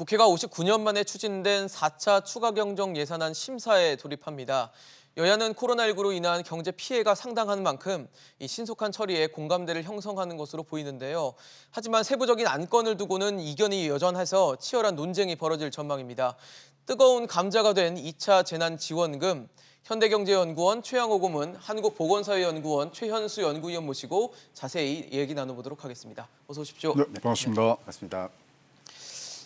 국회가 59년 만에 추진된 4차 추가 경정 예산안 심사에 돌입합니다. 여야는 코로나19로 인한 경제 피해가 상당한 만큼 이 신속한 처리에 공감대를 형성하는 것으로 보이는데요. 하지만 세부적인 안건을 두고는 이견이 여전해서 치열한 논쟁이 벌어질 전망입니다. 뜨거운 감자가 된 2차 재난지원금, 현대경제연구원 최양호 고문, 한국보건사회연구원 최현수 연구위원 모시고 자세히 얘기 나눠보도록 하겠습니다. 어서 오십시오. 네, 반갑습니다. 맞습니다.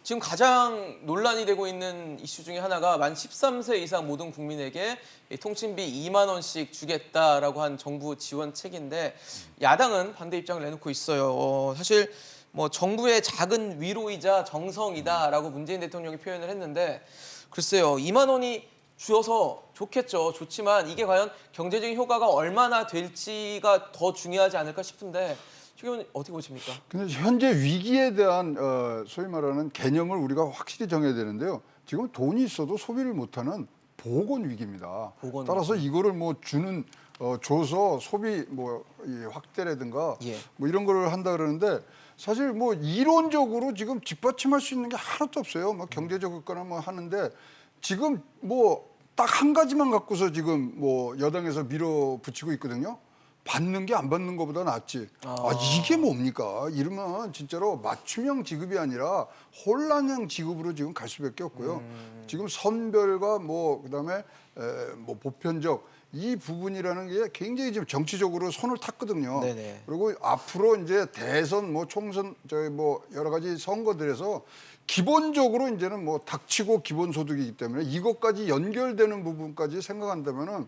지금 가장 논란이 되고 있는 이슈 중에 하나가 만 13세 이상 모든 국민에게 통신비 2만 원씩 주겠다라고 한 정부 지원책인데 야당은 반대 입장을 내놓고 있어요. 사실 뭐 정부의 작은 위로이자 정성이다라고 문재인 대통령이 표현을 했는데 글쎄요. 2만 원이 주어서 좋겠죠. 좋지만 이게 과연 경제적인 효과가 얼마나 될지가 더 중요하지 않을까 싶은데 지금 어떻게 보십니까? 근데 현재 위기에 대한 소위 말하는 개념을 우리가 확실히 정해야 되는데요. 지금 돈이 있어도 소비를 못하는 보건 위기입니다. 보건 따라서 이거를 뭐 줘서 소비 이 확대라든가 예. 뭐 이런 거를 한다 그러는데 사실 뭐 이론적으로 지금 뒷받침할 수 있는 게 하나도 없어요. 뭐 경제적 효과나 뭐 하는데 지금 뭐 딱 한 가지만 갖고서 지금 뭐 여당에서 밀어붙이고 있거든요. 받는 게 안 받는 것보다 낫지. 이게 뭡니까? 이러면 진짜로 맞춤형 지급이 아니라 혼란형 지급으로 지금 갈 수밖에 없고요. 지금 선별과 그다음에 뭐 보편적 이 부분이라는 게 굉장히 지금 정치적으로 손을 탔거든요. 네네. 그리고 앞으로 이제 대선 총선 여러 가지 선거들에서 기본적으로 이제는 닥치고 기본소득이기 때문에 이것까지 연결되는 부분까지 생각한다면은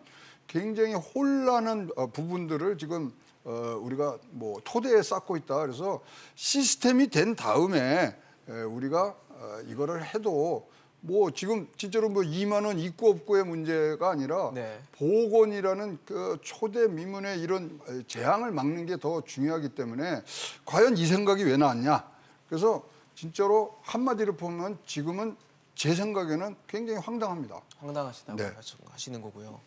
굉장히 혼란한 부분들을 지금 우리가 토대에 쌓고 있다. 그래서 시스템이 된 다음에 우리가 이거를 해도 지금 진짜로 2만 원 있고 없고의 문제가 아니라 네. 보건이라는 그 초대 미문의 이런 재앙을 막는 게 더 중요하기 때문에 과연 이 생각이 왜 나왔냐. 그래서 진짜로 한마디로 보면 지금은 제 생각에는 굉장히 황당합니다. 황당하시다고 네. 하시는 거고요.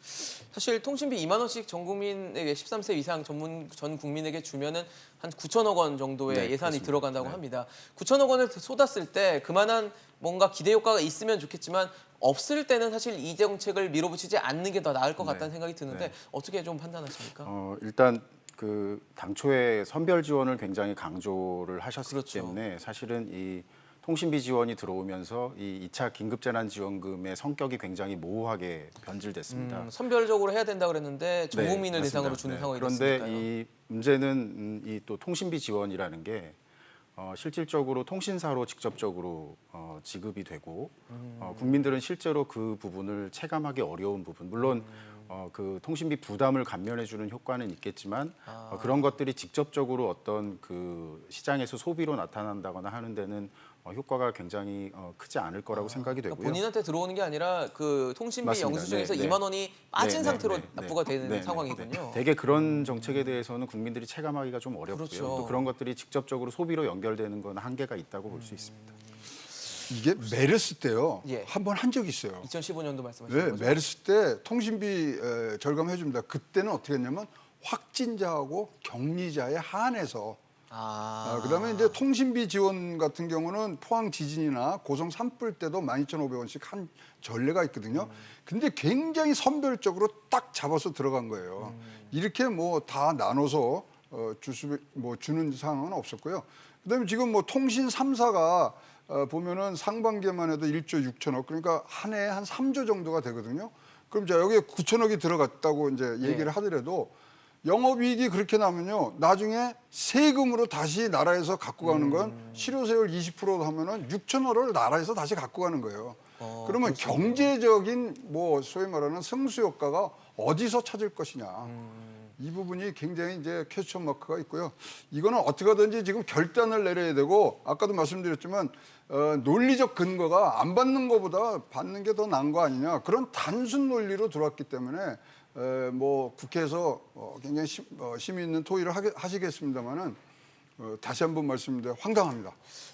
사실 통신비 2만 원씩 전 국민에게 13세 이상 전 국민에게 주면은 한 9천억 원 정도의 네, 예산이 그렇습니다. 들어간다고 네. 합니다. 9천억 원을 쏟았을 때 그만한 뭔가 기대 효과가 있으면 좋겠지만 없을 때는 사실 이 정책을 밀어붙이지 않는 게 더 나을 것 같다는 생각이 드는데 어떻게 좀 판단하십니까? 일단 그 당초에 선별 지원을 굉장히 강조를 하셨기 그렇죠. 때문에 사실은 이 통신비 지원이 들어오면서 이 2차 긴급재난지원금의 성격이 굉장히 모호하게 변질됐습니다. 선별적으로 해야 된다 그랬는데 전 네, 국민을 맞습니다. 대상으로 주는 네. 상황이 그런데 됐으니까요. 이 문제는 이 또 통신비 지원이라는 게 실질적으로 통신사로 직접적으로 지급이 되고 국민들은 실제로 그 부분을 체감하기 어려운 부분 물론 그 통신비 부담을 감면해주는 효과는 있겠지만 그런 것들이 직접적으로 어떤 그 시장에서 소비로 나타난다거나 하는 데는 효과가 굉장히 크지 않을 거라고 생각이 되고요. 그러니까 본인한테 들어오는 게 아니라 그 통신비 맞습니다. 영수증에서 네, 네. 2만 원이 빠진 네, 상태로 네, 네, 납부가 네. 되는 네, 네, 상황이군요. 네. 대개 그런 정책에 대해서는 국민들이 체감하기가 좀 어렵고요. 그렇죠. 또 그런 것들이 직접적으로 소비로 연결되는 건 한계가 있다고 볼 수 있습니다. 이게 메르스 때요. 예. 한 번 한 적이 있어요. 2015년도 말씀하신 네, 거죠? 메르스 때 통신비 절감해 줍니다. 그때는 어떻게 했냐면 확진자하고 격리자에 한해서 그다음에 이제 통신비 지원 같은 경우는 포항 지진이나 고성 산불 때도 12,500원씩 한 전례가 있거든요. 근데 굉장히 선별적으로 딱 잡아서 들어간 거예요. 이렇게 다 나눠서 주는 상황은 없었고요. 그다음에 지금 통신 3사가 보면은 상반기에만 해도 1조 6천억 그러니까 한 해에 한 3조 정도가 되거든요. 그럼 자 여기에 9천억이 들어갔다고 이제 얘기를 하더라도 영업이익이 그렇게 나면요 나중에 세금으로 다시 나라에서 갖고 가는 건 실효세율 20% 하면은 6천억을 나라에서 다시 갖고 가는 거예요. 그러면 경제적인 소위 말하는 승수 효과가 어디서 찾을 것이냐. 이 부분이 굉장히 이제 퀘스천 마크가 있고요. 이거는 어떻게 하든지 지금 결단을 내려야 되고 아까도 말씀드렸지만 논리적 근거가 안 받는 것보다 받는 게 더 나은 거 아니냐 그런 단순 논리로 들어왔기 때문에 국회에서 굉장히 심의 있는 토의를 하시겠습니다만은 다시 한번 말씀드려 황당합니다.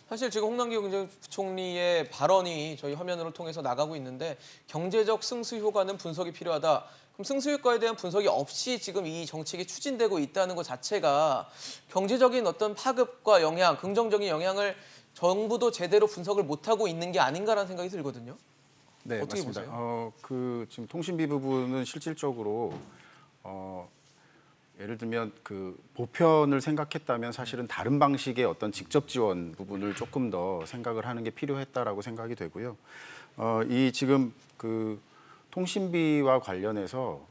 사실 지금 홍남기 경제부총리의 발언이 저희 화면으로 통해서 나가고 있는데 경제적 승수 효과는 분석이 필요하다. 그럼 승수 효과에 대한 분석이 없이 지금 이 정책이 추진되고 있다는 것 자체가 경제적인 어떤 파급과 영향, 긍정적인 영향을 정부도 제대로 분석을 못하고 있는 게 아닌가라는 생각이 들거든요. 네, 어떻게 맞습니다. 보세요? 그 지금 통신비 부분은 실질적으로 예를 들면 그 보편을 생각했다면 사실은 다른 방식의 어떤 직접 지원 부분을 조금 더 생각을 하는 게 필요했다라고 생각이 되고요. 이 지금 그 통신비와 관련해서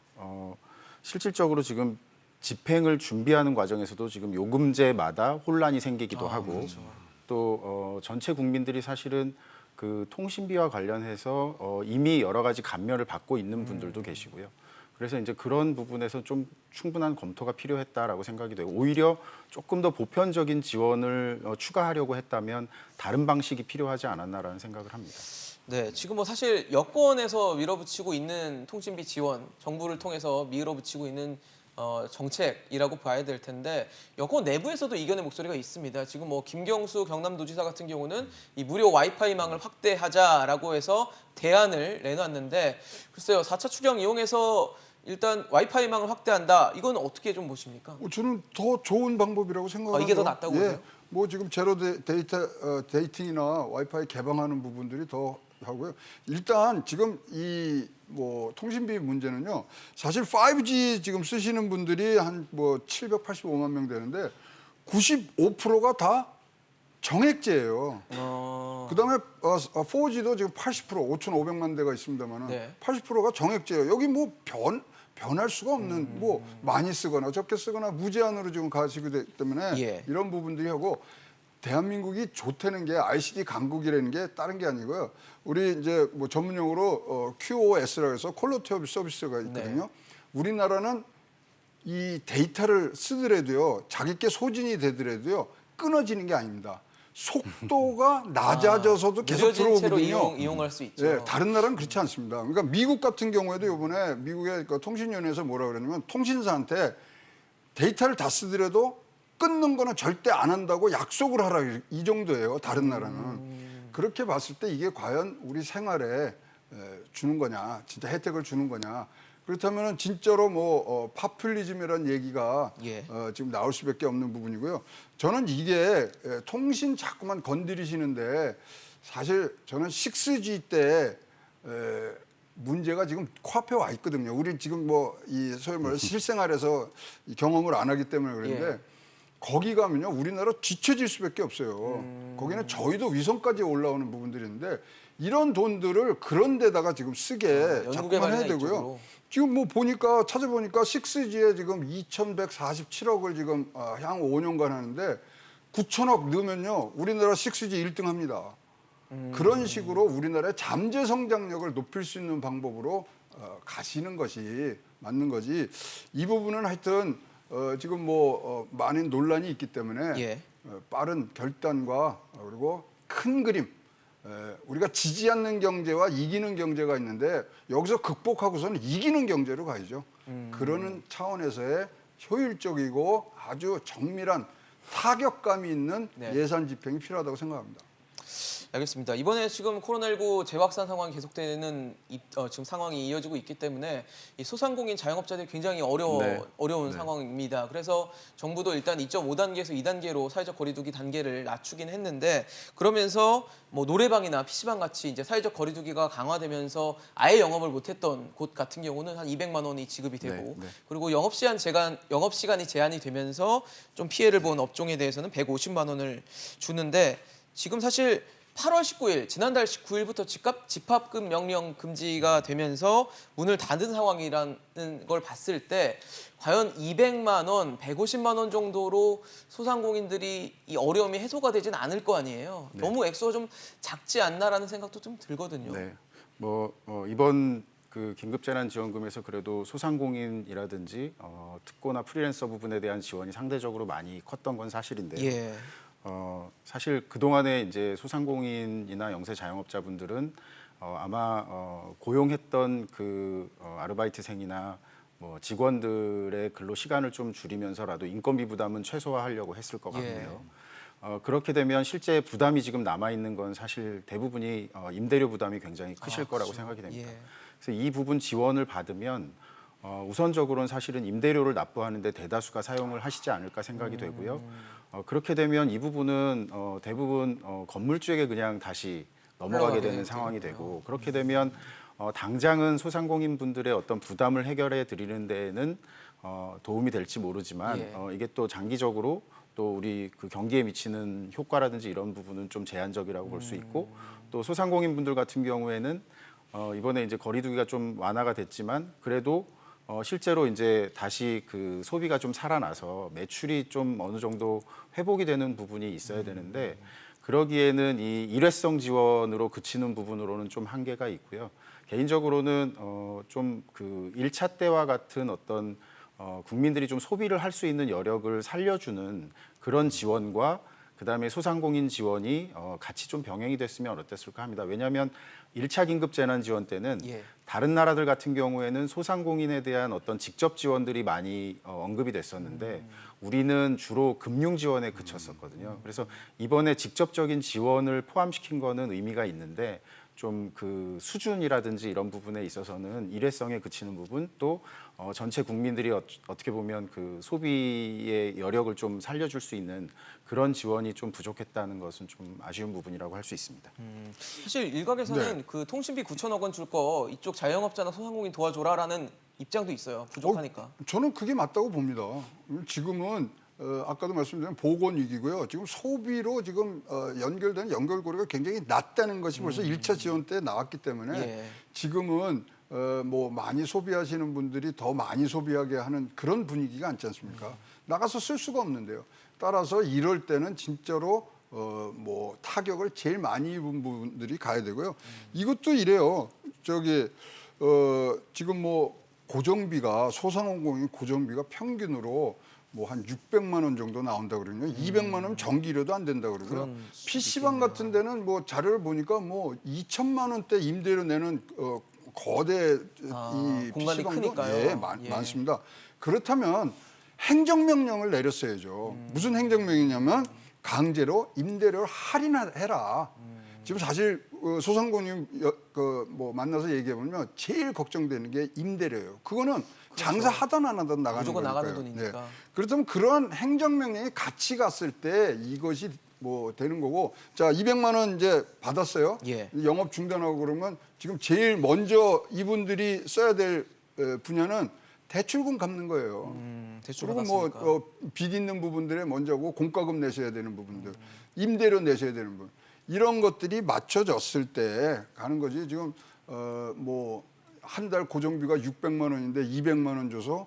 실질적으로 지금 집행을 준비하는 과정에서도 지금 요금제마다 혼란이 생기기도 하고 그렇죠. 또 전체 국민들이 사실은 그 통신비와 관련해서 이미 여러 가지 감면을 받고 있는 분들도 계시고요. 그래서 이제 그런 부분에서 좀 충분한 검토가 필요했다라고 생각이 되고 오히려 조금 더 보편적인 지원을 추가하려고 했다면 다른 방식이 필요하지 않았나라는 생각을 합니다. 네, 지금 뭐 사실 여권에서 밀어붙이고 있는 통신비 지원, 정부를 통해서 밀어붙이고 있는 정책이라고 봐야 될 텐데 여권 내부에서도 이견의 목소리가 있습니다. 지금 뭐 김경수 경남도지사 같은 경우는 이 무료 와이파이망을 확대하자라고 해서 대안을 내놨는데 글쎄요, 4차 추경 이용해서 일단 와이파이망을 확대한다. 이건 어떻게 좀 보십니까? 저는 더 좋은 방법이라고 생각하죠. 이게 더 낫다고 보세요? 뭐 지금 제로 데이팅이나 와이파이 개방하는 부분들이 더 하고요. 일단 지금 이 뭐 통신비 문제는요. 사실 5G 지금 쓰시는 분들이 한 뭐 785만 명 되는데 95%가 다 정액제예요. 그다음에 4G도 지금 80% 5,500만 대가 있습니다만은 네. 80%가 정액제예요. 여기 뭐 변할 수가 없는 뭐 많이 쓰거나 적게 쓰거나 무제한으로 지금 가시기 때문에 예. 이런 부분들이 하고 대한민국이 좋다는 게 ICT 강국이라는 게 다른 게 아니고요. 우리 이제 뭐 전문용어로 QoS라고 해서 퀄리티 오브 서비스가 있거든요. 네. 우리나라는 이 데이터를 쓰더라도요. 자기께 소진이 되더라도요. 끊어지는 게 아닙니다. 속도가 낮아져서도 계속 느려진 채로 들어오거든요. 이용할 수 있죠. 예, 다른 나라는 그렇지 않습니다. 그러니까 미국 같은 경우에도 이번에 미국의 그 통신위원회에서 뭐라 그러냐면 통신사한테 데이터를 다 쓰더라도 끊는 거는 절대 안 한다고 약속을 하라 이 정도예요. 다른 나라는. 그렇게 봤을 때 이게 과연 우리 생활에 주는 거냐, 진짜 혜택을 주는 거냐. 그렇다면 진짜로 뭐 파퓰리즘이라는 얘기가 예. 지금 나올 수밖에 없는 부분이고요. 저는 이게 통신 자꾸만 건드리시는데 사실 저는 6G 때 문제가 지금 코앞에 와 있거든요. 우리 지금 뭐 이 소위 말해 실생활에서 이 경험을 안 하기 때문에 그런데 예. 거기 가면요 우리나라 뒤처질 수밖에 없어요. 거기는 저희도 위성까지 올라오는 부분들이 있는데 이런 돈들을 그런 데다가 지금 쓰게 자꾸만 해야 되고요. 이쪽으로. 지금 뭐 보니까 찾아보니까 6G에 지금 2,147억을 지금 향 5년간 하는데 9천억 넣으면요 우리나라 6G 1등 합니다. 그런 식으로 우리나라의 잠재 성장력을 높일 수 있는 방법으로 가시는 것이 맞는 거지. 이 부분은 하여튼 지금 뭐 많은 논란이 있기 때문에 예. 빠른 결단과 그리고 큰 그림. 우리가 지지 않는 경제와 이기는 경제가 있는데 여기서 극복하고서는 이기는 경제로 가야죠. 그러는 차원에서의 효율적이고 아주 정밀한 타격감이 있는 네. 예산 집행이 필요하다고 생각합니다. 알겠습니다. 이번에 지금 코로나19 재확산 상황이 계속되는 지금 상황이 이어지고 있기 때문에 이 소상공인 자영업자들이 굉장히 어려운 상황입니다. 그래서 정부도 일단 2.5단계에서 2단계로 사회적 거리두기 단계를 낮추긴 했는데 그러면서 뭐 노래방이나 PC방 같이 이제 사회적 거리두기가 강화되면서 아예 영업을 못했던 곳 같은 경우는 한 200만 원이 지급이 되고 그리고 영업시간이 제한이 되면서 좀 피해를 본 업종에 대해서는 150만 원을 주는데 지금 사실 8월 19일, 지난달 19일부터 집합금 명령 금지가 되면서 문을 닫은 상황이라는 걸 봤을 때 과연 200만 원, 150만 원 정도로 소상공인들이 이 어려움이 해소가 되진 않을 거 아니에요. 네. 너무 액수가 좀 작지 않나라는 생각도 좀 들거든요. 네. 이번 그 긴급재난지원금에서 그래도 소상공인이라든지 특고나 프리랜서 부분에 대한 지원이 상대적으로 많이 컸던 건 사실인데요. 예. 사실 그동안에 이제 소상공인이나 영세 자영업자분들은 아마 고용했던 그 아르바이트생이나 뭐 직원들의 근로 시간을 좀 줄이면서라도 인건비 부담은 최소화하려고 했을 것 같고요. 그렇게 되면 실제 부담이 지금 남아 있는 건 사실 대부분이 임대료 부담이 굉장히 크실 거라고 그렇죠. 생각이 됩니다. 예. 그래서 이 부분 지원을 받으면 우선적으로는 사실은 임대료를 납부하는데 대다수가 사용을 하시지 않을까 생각이 되고요. 그렇게 되면 이 부분은 대부분 건물주에게 그냥 다시 넘어가게 되는 상황이 되고 그렇게 되면 당장은 소상공인분들의 어떤 부담을 해결해 드리는 데에는 도움이 될지 모르지만 이게 또 장기적으로 또 우리 그 경기에 미치는 효과라든지 이런 부분은 좀 제한적이라고 볼 수 있고 또 소상공인분들 같은 경우에는 이번에 이제 거리두기가 좀 완화가 됐지만 그래도 실제로 이제 다시 그 소비가 좀 살아나서 매출이 좀 어느 정도 회복이 되는 부분이 있어야 되는데 그러기에는 이 일회성 지원으로 그치는 부분으로는 좀 한계가 있고요. 개인적으로는 좀 그 1차 때와 같은 어떤 국민들이 좀 소비를 할 수 있는 여력을 살려주는 그런 지원과 그다음에 소상공인 지원이 같이 좀 병행이 됐으면 어땠을까 합니다. 왜냐하면 1차 긴급 재난 지원 때는 다른 나라들 같은 경우에는 소상공인에 대한 어떤 직접 지원들이 많이 언급이 됐었는데 우리는 주로 금융 지원에 그쳤었거든요. 그래서 이번에 직접적인 지원을 포함시킨 거는 의미가 있는데 좀 그 수준이라든지 이런 부분에 있어서는 일회성에 그치는 부분 또 전체 국민들이 어떻게 보면 그 소비의 여력을 좀 살려줄 수 있는 그런 지원이 좀 부족했다는 것은 좀 아쉬운 부분이라고 할 수 있습니다. 사실 일각에서는 네. 그 통신비 9천억 원 줄 거 이쪽 자영업자나 소상공인 도와줘라라는 입장도 있어요. 부족하니까. 저는 그게 맞다고 봅니다. 지금은 아까도 말씀드린 보건 위기고요. 지금 소비로 지금 연결되는 연결고리가 굉장히 낮다는 것이 벌써 1차 지원 때 나왔기 때문에 지금은 뭐 많이 소비하시는 분들이 더 많이 소비하게 하는 그런 분위기가 않지 않습니까? 나가서 쓸 수가 없는데요. 따라서 이럴 때는 진짜로 뭐 타격을 제일 많이 입은 분들이 가야 되고요. 이것도 이래요. 지금 뭐 고정비가 소상공인 고정비가 평균으로 뭐 한 600만 원 정도 나온다 그러거든요. 200만 원은 전기료도 안 된다 그러고요. PC방 같은 데는 뭐 자료를 보니까 뭐 2천만 원대 임대료 내는 거대 이 공간이 PC방도 크니까요. 많습니다. 그렇다면 행정명령을 내렸어야죠. 무슨 행정명령이냐면 강제로 임대료를 할인해라. 지금 사실 소상공인 뭐 만나서 얘기해 보면 제일 걱정되는 게 임대료예요. 그거는 장사하든 안 하든 나가는 무조건 거니까요. 나가는 돈이니까. 그렇다면 그런 행정명령이 같이 갔을 때 이것이 뭐 되는 거고, 자 200만 원 이제 받았어요. 영업 중단하고 그러면 지금 제일 먼저 이분들이 써야 될 분야는 대출금 갚는 거예요. 대출 그리고 받았으니까. 뭐 빚 있는 부분들에 먼저고 공과금 내셔야 되는 부분들, 임대료 내셔야 되는 부분, 이런 것들이 맞춰졌을 때 가는 거지. 지금 뭐 한 달 고정비가 600만 원인데 200만 원 줘서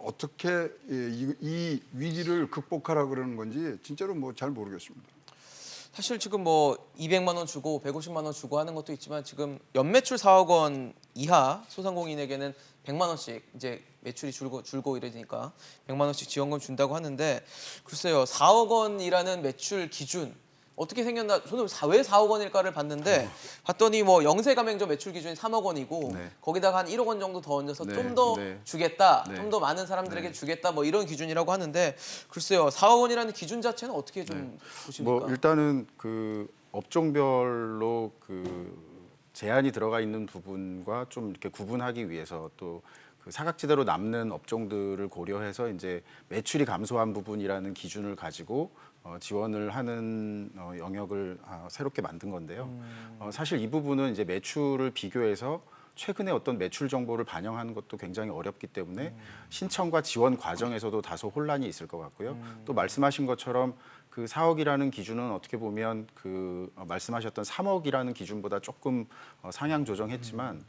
어떻게 이 위기를 극복하라 그러는 건지 진짜로 뭐 잘 모르겠습니다. 사실 지금 뭐 200만 원 주고 150만 원 주고 하는 것도 있지만 지금 연매출 4억 원 이하 소상공인에게는 100만 원씩 이제 매출이 줄고 이러니까 100만 원씩 지원금 준다고 하는데 글쎄요 4억 원이라는 매출 기준 어떻게 생겼나 저는 왜 4억 원일까를 봤는데 봤더니 뭐 영세 가맹점 매출 기준이 3억 원이고 거기다가 한 1억 원 정도 더 얹어서 좀 더 주겠다 좀 더 많은 사람들에게 주겠다 뭐 이런 기준이라고 하는데 글쎄요 4억 원이라는 기준 자체는 어떻게 좀 보십니까? 뭐 일단은 그 업종별로 그 제한이 들어가 있는 부분과 좀 이렇게 구분하기 위해서 또 그 사각지대로 남는 업종들을 고려해서 이제 매출이 감소한 부분이라는 기준을 가지고 지원을 하는 영역을 새롭게 만든 건데요. 사실 이 부분은 이제 매출을 비교해서 최근에 어떤 매출 정보를 반영하는 것도 굉장히 어렵기 때문에 신청과 지원 과정에서도 다소 혼란이 있을 것 같고요. 또 말씀하신 것처럼 그 4억이라는 기준은 어떻게 보면 그 말씀하셨던 3억이라는 기준보다 조금 상향 조정했지만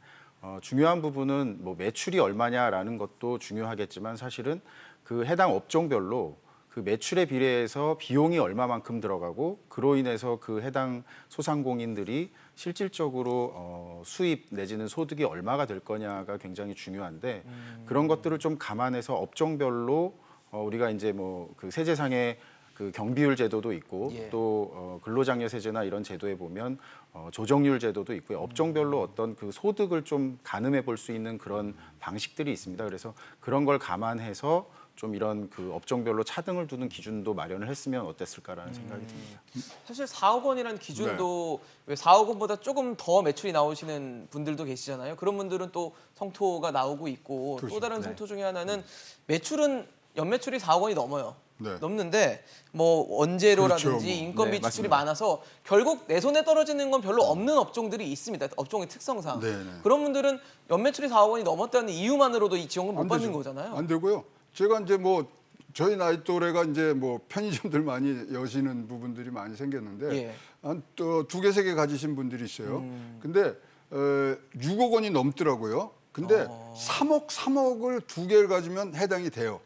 중요한 부분은 뭐 매출이 얼마냐라는 것도 중요하겠지만 사실은 그 해당 업종별로 그 매출에 비례해서 비용이 얼마만큼 들어가고 그로 인해서 그 해당 소상공인들이 실질적으로 수입 내지는 소득이 얼마가 될 거냐가 굉장히 중요한데 그런 것들을 좀 감안해서 업종별로 우리가 이제 뭐 그 세제상의 그 경비율 제도도 있고 또 근로장려세제나 이런 제도에 보면 조정률 제도도 있고요. 업종별로 어떤 그 소득을 좀 가늠해 볼 수 있는 그런 방식들이 있습니다. 그래서 그런 걸 감안해서 좀 이런 그 업종별로 차등을 두는 기준도 마련을 했으면 어땠을까라는 생각이 듭니다. 사실 4억 원이라는 기준도 왜 4억 원보다 조금 더 매출이 나오시는 분들도 계시잖아요. 그런 분들은 또 성토가 나오고 있고 그렇죠. 또 다른 네. 성토 중에 하나는 매출은 연매출이 4억 원이 넘어요. 네. 넘는데 뭐 원재료라든지 그렇죠, 뭐. 인건비 네, 지출이 맞습니다. 많아서 결국 내 손에 떨어지는 건 별로 없는 업종들이 있습니다. 업종의 특성상. 네, 네. 그런 분들은 연매출이 4억 원이 넘었다는 이유만으로도 이 지원금 못 안 받는 되죠. 거잖아요. 안 되고요. 제가 이제 뭐 저희 나이 또래가 이제 뭐 편의점들 많이 여시는 부분들이 많이 생겼는데 예. 한 또 2개, 3개 가지신 분들이 있어요. 근데 6억 원이 넘더라고요. 근데 3억을 2개를 가지면 해당이 돼요.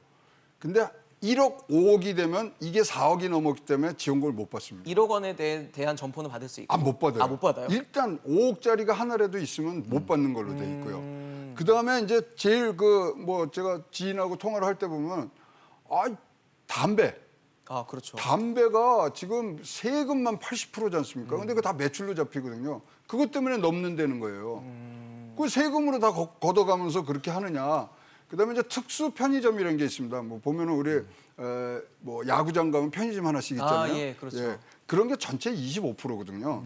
근데 1억 5억이 되면 이게 4억이 넘었기 때문에 지원금을 못 받습니다. 1억 원에 대한 점포는 받을 수 있고. 못 받아요. 못 받아요? 일단 5억짜리가 하나라도 있으면 못 받는 걸로 돼 있고요. 그다음에 이제 제일 그 뭐 제가 지인하고 통화를 할 때 보면 담배. 그렇죠. 담배가 지금 세금만 80%지 않습니까? 근데 그거 다 매출로 잡히거든요. 그것 때문에 넘는다는 거예요. 그 세금으로 다 걷어가면서 그렇게 하느냐. 그다음에 이제 특수 편의점이라는 게 있습니다. 뭐 보면은 우리 뭐 야구장 가면 편의점 하나씩 있잖아요. 예, 그렇죠. 그런 게 전체 25%거든요.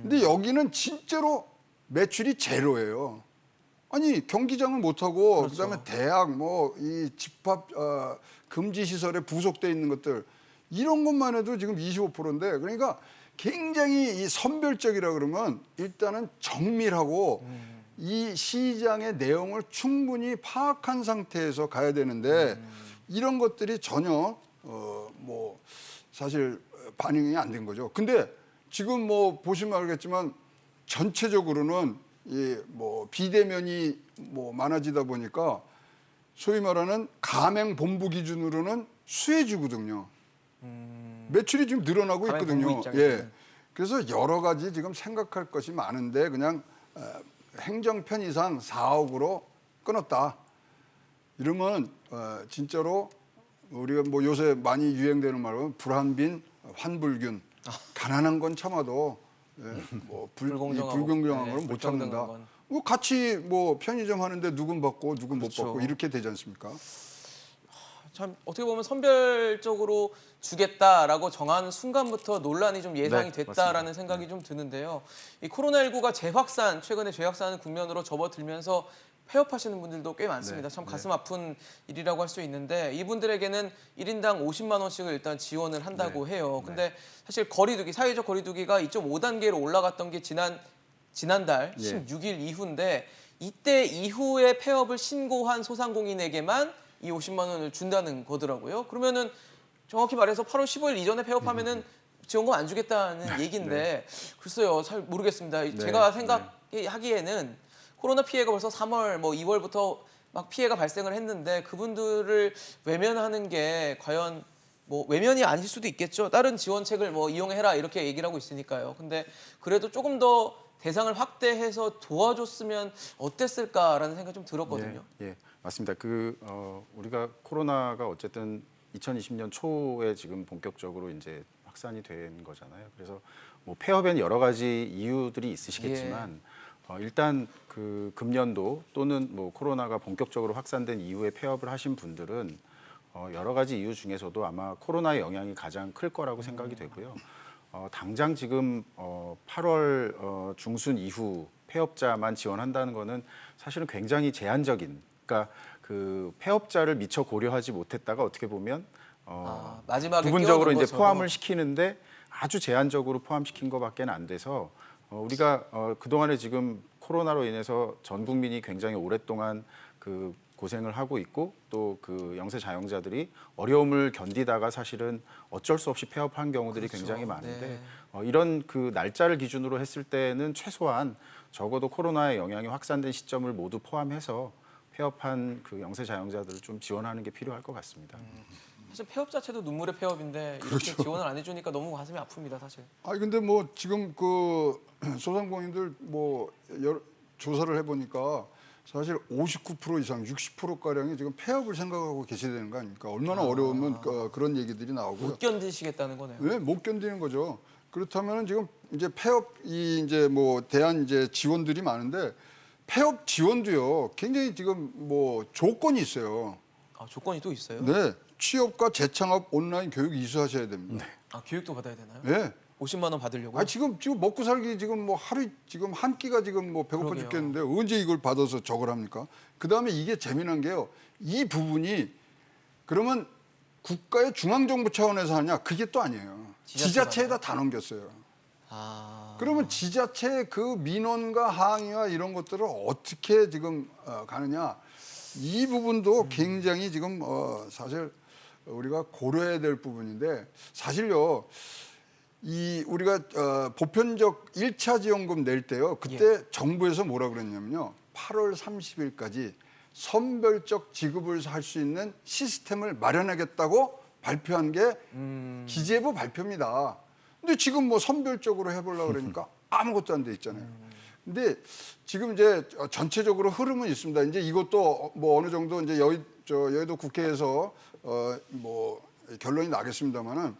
근데 여기는 진짜로 매출이 제로예요. 아니 경기장을 못 하고 그렇죠. 그다음에 대학 뭐 이 집합 금지 시설에 부속돼 있는 것들 이런 것만 해도 지금 25%인데 그러니까 굉장히 이 선별적이라 그러면 일단은 정밀하고 이 시장의 내용을 충분히 파악한 상태에서 가야 되는데 이런 것들이 전혀 뭐 사실 반영이 안 된 거죠. 근데 지금 뭐 보시면 알겠지만 전체적으로는 이 뭐 비대면이 뭐 많아지다 보니까 소위 말하는 가맹 본부 기준으로는 수혜주거든요. 매출이 지금 늘어나고 가맹 있거든요. 본부 입장에서는. 그래서 여러 가지 지금 생각할 것이 많은데 그냥 행정 편의상 4억으로 끊었다. 이러면 진짜로 우리가 뭐 요새 많이 유행되는 말로 불한빈 환불균. 가난한 건 참아도 뭐 불공정하고, 불공정한 건 못 불평등한 참는다. 건. 뭐 같이 뭐 편의점 하는데 누군 받고 누군 그렇죠. 못 받고 이렇게 되지 않습니까? 참 어떻게 보면 선별적으로 주겠다라고 정한 순간부터 논란이 좀 예상이 네, 됐다라는 맞습니다. 생각이 좀 드는데요. 이 코로나19가 최근에 재확산 국면으로 접어들면서 폐업하시는 분들도 꽤 많습니다. 참 가슴 아픈 일이라고 할 수 있는데 이분들에게는 1인당 50만 원씩을 일단 지원을 한다고 해요. 근데 사실 거리두기, 사회적 거리두기가 2.5단계로 올라갔던 게 지난달 16일 이후인데 이때 이후에 폐업을 신고한 소상공인에게만 이 50만 원을 준다는 거더라고요. 그러면은 정확히 말해서 8월 15일 이전에 폐업하면은 지원금 안 주겠다는 얘기인데 글쎄요, 잘 모르겠습니다. 제가 생각하기에는 코로나 피해가 벌써 3월, 뭐 2월부터 막 피해가 발생을 했는데 그분들을 외면하는 게 과연 뭐 외면이 아닐 수도 있겠죠. 다른 지원책을 뭐 이용해라 이렇게 얘기를 하고 있으니까요. 근데 그래도 조금 더 대상을 확대해서 도와줬으면 어땠을까라는 생각이 좀 들었거든요. 예, 맞습니다. 우리가 코로나가 어쨌든 2020년 초에 지금 본격적으로 이제 확산이 된 거잖아요. 그래서 뭐 폐업에는 여러 가지 이유들이 있으시겠지만 일단 그 금년도 또는 뭐 코로나가 본격적으로 확산된 이후에 폐업을 하신 분들은 여러 가지 이유 중에서도 아마 코로나의 영향이 가장 클 거라고 생각이 되고요. 당장 지금 8월 중순 이후 폐업자만 지원한다는 거는 사실은 굉장히 제한적인, 그러니까 그 폐업자를 미처 고려하지 못했다가 어떻게 보면 마지막에 부분적으로 끼워넣은 이제 것처럼. 포함을 시키는데 아주 제한적으로 포함시킨 것밖에 안 돼서 우리가 그동안에 지금 코로나로 인해서 전 국민이 굉장히 오랫동안 그 고생을 하고 있고 또 그 영세 자영자들이 어려움을 견디다가 사실은 어쩔 수 없이 폐업한 경우들이 그렇죠. 굉장히 많은데 네. 이런 그 날짜를 기준으로 했을 때는 최소한 적어도 코로나의 영향이 확산된 시점을 모두 포함해서 폐업한 그 영세 자영자들을 좀 지원하는 게 필요할 것 같습니다. 사실 폐업 자체도 눈물의 폐업인데 이렇게 지원을 안 해주니까 너무 가슴이 아픕니다, 사실. 아니 근데 뭐 지금 그 소상공인들 뭐 조사를 해보니까 사실 59% 이상, 60% 가량이 지금 폐업을 생각하고 계시다는 거 아닙니까? 얼마나 어려우면 그런 얘기들이 나오고요. 못 견디시겠다는 거네요. 왜 못 견디는 거죠? 그렇다면 지금 이제 폐업이 이제 뭐 대한 이제 지원들이 많은데 폐업 지원도요 굉장히 지금 뭐 조건이 있어요. 아, 조건이 또 있어요? 네, 취업과 재창업 온라인 교육 이수하셔야 됩니다. 아, 교육도 받아야 되나요? 네. 50만 원 받으려고? 아 지금 먹고 살기 지금 뭐 하루 지금 한 끼가 지금 뭐 배고파 그러게요. 죽겠는데 언제 이걸 받아서 저걸 합니까? 그 다음에 이게 재미난 게요. 이 부분이 그러면 국가의 중앙정부 차원에서 하냐? 그게 또 아니에요. 지자체에다 다 넘겼어요. 아, 그러면 지자체 그 민원과 항의와 이런 것들을 어떻게 지금 가느냐? 이 부분도 굉장히 지금 사실 우리가 고려해야 될 부분인데 사실요. 이 우리가 보편적 1차 지원금 낼 때요. 그때 정부에서 뭐라 그랬냐면요. 8월 30일까지 선별적 지급을 할 수 있는 시스템을 마련하겠다고 발표한 게 기재부 발표입니다. 근데 지금 뭐 선별적으로 해보려고 그러니까 아무것도 안 돼 있잖아요. 근데 지금 이제 전체적으로 흐름은 있습니다. 이제 이것도 뭐 어느 정도 이제 여의도 국회에서 뭐 결론이 나겠습니다만은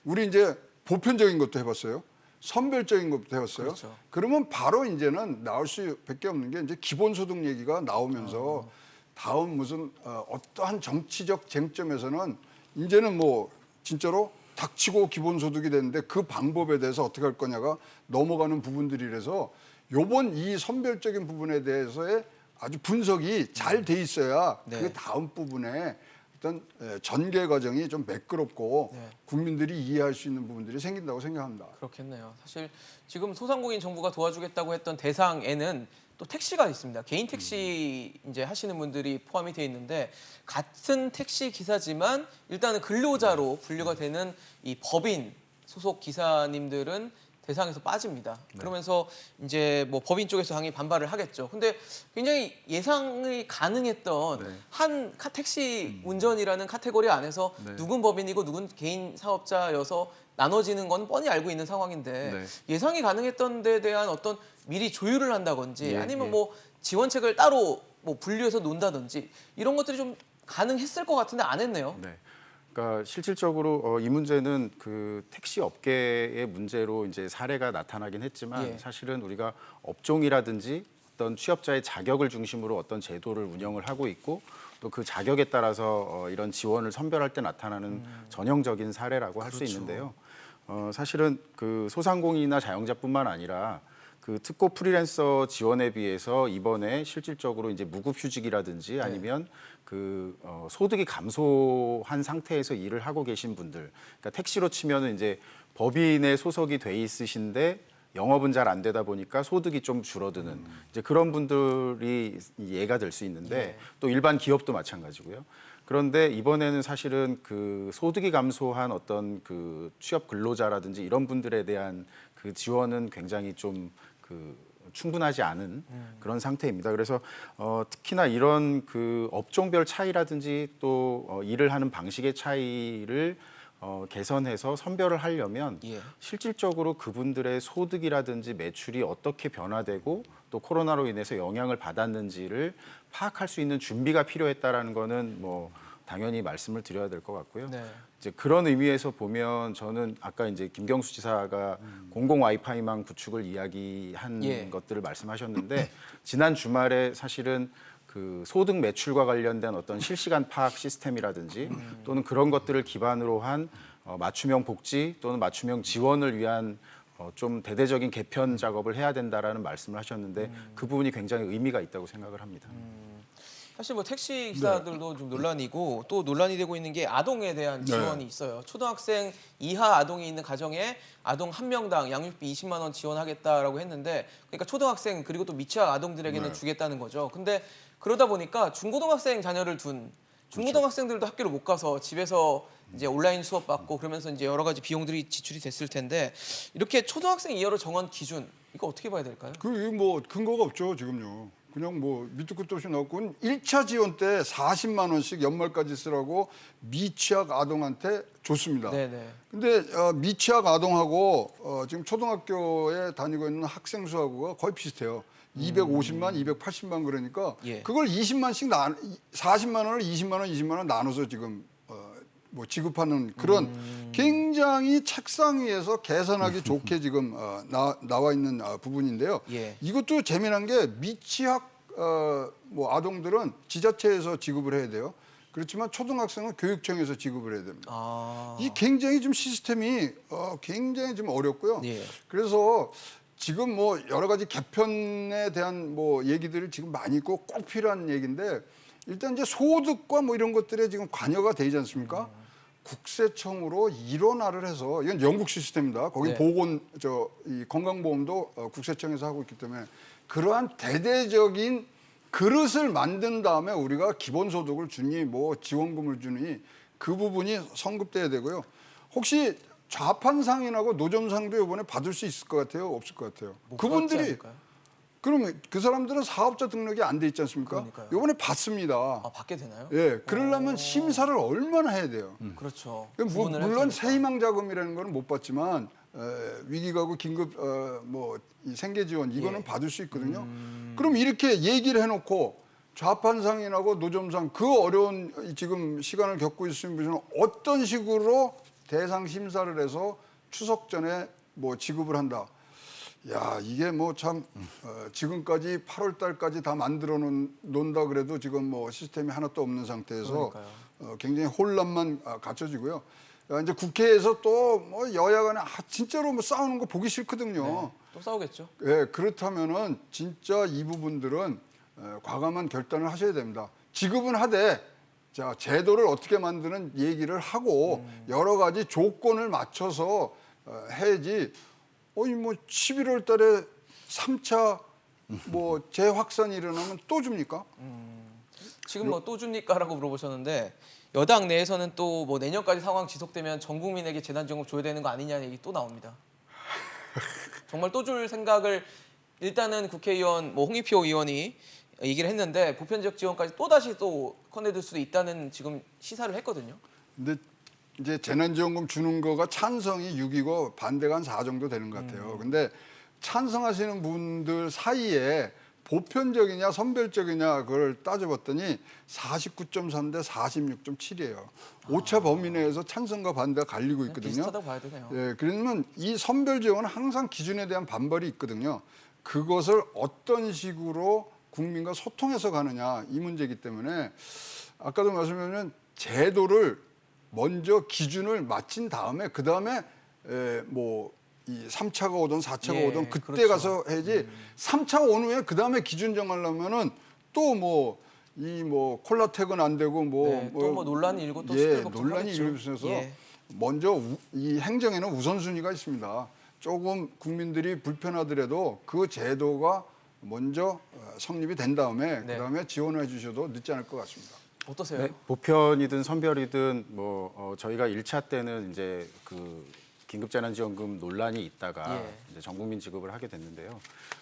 우리 이제 보편적인 것도 해봤어요. 선별적인 것도 해봤어요. 그렇죠. 그러면 바로 이제는 나올 수밖에 없는 게 이제 기본소득 얘기가 나오면서 다음 무슨 어떠한 정치적 쟁점에서는 이제는 뭐 진짜로 닥치고 기본소득이 되는데 그 방법에 대해서 어떻게 할 거냐가 넘어가는 부분들이라서 요번 이 선별적인 부분에 대해서의 아주 분석이 잘 돼 있어야 네. 그 다음 부분에 어떤 전개 과정이 좀 매끄럽고 네. 국민들이 이해할 수 있는 부분들이 생긴다고 생각합니다. 그렇겠네요. 사실 지금 소상공인 정부가 도와주겠다고 했던 대상에는 또 택시가 있습니다. 개인 택시 이제 하시는 분들이 포함이 돼 있는데 같은 택시 기사지만 일단은 근로자로 분류가 되는 이 법인 소속 기사님들은 대상에서 빠집니다. 그러면서 이제 뭐 법인 쪽에서 당연히 반발을 하겠죠. 근데 굉장히 예상이 가능했던 한 택시 운전이라는 카테고리 안에서 누군 법인이고 누군 개인 사업자여서 나눠지는 건 뻔히 알고 있는 상황인데 예상이 가능했던 데에 대한 어떤 미리 조율을 한다든지 아니면 뭐 지원책을 따로 뭐 분류해서 논다든지 이런 것들이 좀 가능했을 것 같은데 안 했네요. 네. 그러니까 실질적으로 이 문제는 그 택시 업계의 문제로 이제 사례가 나타나긴 했지만 사실은 우리가 업종이라든지 어떤 취업자의 자격을 중심으로 어떤 제도를 운영을 하고 있고 또 그 자격에 따라서 이런 지원을 선별할 때 나타나는 전형적인 사례라고 할 수 있는데요. 사실은 그 소상공인이나 자영업자뿐만 아니라 그 특고 프리랜서 지원에 비해서 이번에 실질적으로 이제 무급휴직이라든지 아니면 그 소득이 감소한 상태에서 일을 하고 계신 분들, 그러니까 택시로 치면은 이제 법인에 소속이 돼 있으신데 영업은 잘 안 되다 보니까 소득이 좀 줄어드는 이제 그런 분들이 예가 될 수 있는데 또 일반 기업도 마찬가지고요. 그런데 이번에는 사실은 그 소득이 감소한 어떤 그 취업 근로자라든지 이런 분들에 대한 그 지원은 굉장히 좀 그 충분하지 않은 그런 상태입니다. 그래서 특히나 이런 그 업종별 차이라든지 또 일을 하는 방식의 차이를 개선해서 선별을 하려면 실질적으로 그분들의 소득이라든지 매출이 어떻게 변화되고 또 코로나로 인해서 영향을 받았는지를 파악할 수 있는 준비가 필요했다라는 거는 뭐 당연히 말씀을 드려야 될 것 같고요. 이제 그런 의미에서 보면 저는 아까 이제 김경수 지사가 공공 와이파이망 구축을 이야기한 것들을 말씀하셨는데 지난 주말에 사실은 그 소득 매출과 관련된 어떤 실시간 파악 시스템이라든지 또는 그런 것들을 기반으로 한 맞춤형 복지 또는 맞춤형 지원을 위한 좀 대대적인 개편 작업을 해야 된다라는 말씀을 하셨는데 그 부분이 굉장히 의미가 있다고 생각을 합니다. 사실 뭐 택시 기사들도 좀 논란이고 또 논란이 되고 있는 게 아동에 대한 지원이 있어요. 초등학생 이하 아동이 있는 가정에 아동 한 명당 양육비 20만 원 지원하겠다라고 했는데 그러니까 초등학생 그리고 또 미취학 아동들에게는 주겠다는 거죠. 근데 그러다 보니까 중고등학생 자녀를 둔 중고등학생들도 학교를 못 가서 집에서 이제 온라인 수업 받고 그러면서 이제 여러 가지 비용들이 지출이 됐을 텐데 이렇게 초등학생 이하로 정한 기준 이거 어떻게 봐야 될까요? 그 뭐 근거가 없죠 지금요. 그냥 뭐 밑도 끝도 없이 나왔고 1차 지원 때 40만 원씩 연말까지 쓰라고 미취학 아동한테 줬습니다. 근데 미취학 아동하고 지금 초등학교에 다니고 있는 학생 수하고가 거의 비슷해요. 250만, 280만 그러니까 그걸 20만씩 40만 원을 20만 원 나눠서 지금 뭐 지급하는 그런 굉장히 책상 위에서 계산하기 좋게 지금 나와 있는 부분인데요. 이것도 재미난 게 미취학 뭐 아동들은 지자체에서 지급을 해야 돼요. 그렇지만 초등학생은 교육청에서 지급을 해야 됩니다. 아. 이 굉장히 좀 시스템이 굉장히 좀 어렵고요. 예. 그래서 지금 뭐 여러 가지 개편에 대한 뭐 얘기들을 지금 많이 있고 꼭 필요한 얘기인데 일단 이제 소득과 뭐 이런 것들에 지금 관여가 되지 않습니까? 국세청으로 일원화를 해서 이건 영국 시스템입니다. 거기 네. 이 건강보험도 국세청에서 하고 있기 때문에 그러한 대대적인 그릇을 만든 다음에 우리가 기본소득을 주니 뭐 지원금을 주니 그 부분이 성급돼야 되고요. 혹시 좌판상인하고 노점상도 이번에 받을 수 있을 것 같아요? 없을 것 같아요? 뭐 그분들이 그러면 그 사람들은 사업자 등록이 안 돼 있지 않습니까? 그러니까요. 이번에 받습니다. 아, 받게 되나요? 예, 그러려면 심사를 얼마나 해야 돼요? 그렇죠. 물론 해야 되니까. 세희망 자금이라는 거는 못 받지만 위기가구 긴급 이 생계 지원 이거는 예. 받을 수 있거든요. 그럼 이렇게 얘기를 해놓고 좌판상인하고 노점상 그 어려운 지금 시간을 겪고 있으신 분은 어떤 식으로 대상 심사를 해서 추석 전에 뭐 지급을 한다. 야, 이게 뭐 참 지금까지 8월 달까지 다 만들어 놓는다 그래도 지금 뭐 시스템이 하나도 없는 상태에서 굉장히 혼란만 갖춰지고요. 이제 국회에서 또 뭐 여야 간에 진짜로 뭐 싸우는 거 보기 싫거든요. 네, 또 싸우겠죠. 예, 그렇다면은 진짜 이 부분들은 과감한 결단을 하셔야 됩니다. 지급은 하되 자, 제도를 어떻게 만드는 얘기를 하고 여러 가지 조건을 맞춰서 해야지. 뭐 11월 달에 3차 뭐 재확산이 일어나면 또 줍니까? 지금 뭐 또 줍니까라고 물어보셨는데 여당 내에서는 또 뭐 내년까지 상황 지속되면 전 국민에게 재난지원금 줘야 되는 거 아니냐는 얘기 또 나옵니다. 정말 또 줄 생각을 일단은 국회의원 뭐 홍익표 의원이 얘기를 했는데 보편적 지원까지 또 다시 또 꺼내들 수도 있다는 지금 시사를 했거든요. 근데 이제 재난지원금 주는 거가 찬성이 6이고 반대가 한 4 정도 되는 것 같아요. 근데 찬성하시는 분들 사이에 보편적이냐 선별적이냐 그걸 따져봤더니 49.3 대 46.7이에요. 오차 범위 내에서 찬성과 반대가 갈리고 있거든요. 비슷하다고 봐야 되네요. 예, 그러면 이 선별 지원은 항상 기준에 대한 반발이 있거든요. 그것을 어떤 식으로 국민과 소통해서 가느냐 이 문제이기 때문에 아까도 말씀드렸지만 제도를 먼저 기준을 마친 다음에 그 다음에 뭐 이 3차가 오든 4차가 예, 오든 그때 그렇죠. 가서 해야지 3차 온 후에 그 다음에 기준 정하려면은 또 뭐 이 뭐 콜라텍은 안 되고 네, 또 뭐 논란이 일고 또 시끌 논란이 걱정하겠죠. 일으켜서 예. 먼저 이 행정에는 우선순위가 있습니다. 조금 국민들이 불편하더라도 그 제도가 먼저 성립이 된 다음에 네. 그다음에 지원해 주셔도 늦지 않을 것 같습니다. 어떠세요? 네, 보편이든 선별이든 뭐 저희가 1차 때는 이제 그 긴급재난지원금 논란이 있다가 예. 이제 전국민 지급을 하게 됐는데요.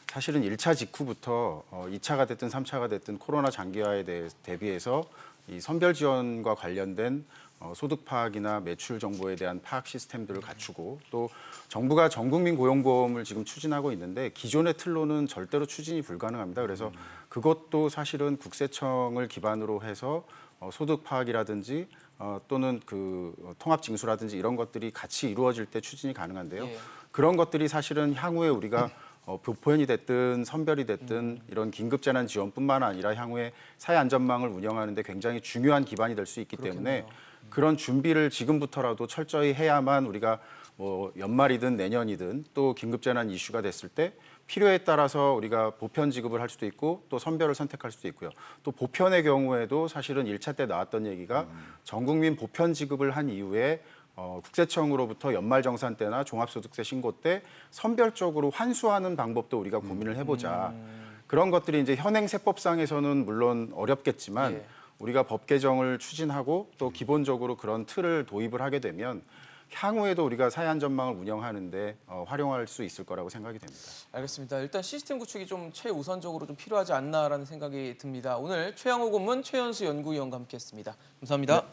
사실은 1차 직후부터 2차가 됐든 3차가 됐든 코로나 장기화에 대비해서 이 선별 지원과 관련된 소득 파악이나 매출 정보에 대한 파악 시스템들을 갖추고 또 정부가 전국민 고용보험을 지금 추진하고 있는데 기존의 틀로는 절대로 추진이 불가능합니다. 그래서 그것도 사실은 국세청을 기반으로 해서 소득 파악이라든지 또는 그 통합 징수라든지 이런 것들이 같이 이루어질 때 추진이 가능한데요. 예. 그런 것들이 사실은 향후에 우리가 보편이 됐든 선별이 됐든 이런 긴급재난 지원뿐만 아니라 향후에 사회 안전망을 운영하는 데 굉장히 중요한 기반이 될 수 있기 때문에 그런 준비를 지금부터라도 철저히 해야만 우리가 뭐 연말이든 내년이든 또 긴급재난 이슈가 됐을 때 필요에 따라서 우리가 보편 지급을 할 수도 있고 또 선별을 선택할 수도 있고요. 또 보편의 경우에도 사실은 1차 때 나왔던 얘기가 전 국민 보편 지급을 한 이후에 국세청으로부터 연말정산 때나 종합소득세 신고 때 선별적으로 환수하는 방법도 우리가 고민을 해보자. 그런 것들이 이제 현행 세법상에서는 물론 어렵겠지만 예. 우리가 법 개정을 추진하고 또 기본적으로 그런 틀을 도입을 하게 되면 향후에도 우리가 사회 안전망을 운영하는데 활용할 수 있을 거라고 생각이 됩니다. 알겠습니다. 일단 시스템 구축이 좀 최우선적으로 좀 필요하지 않나라는 생각이 듭니다. 오늘 최양호 고문 최연수 연구위원과 함께했습니다. 감사합니다. 네.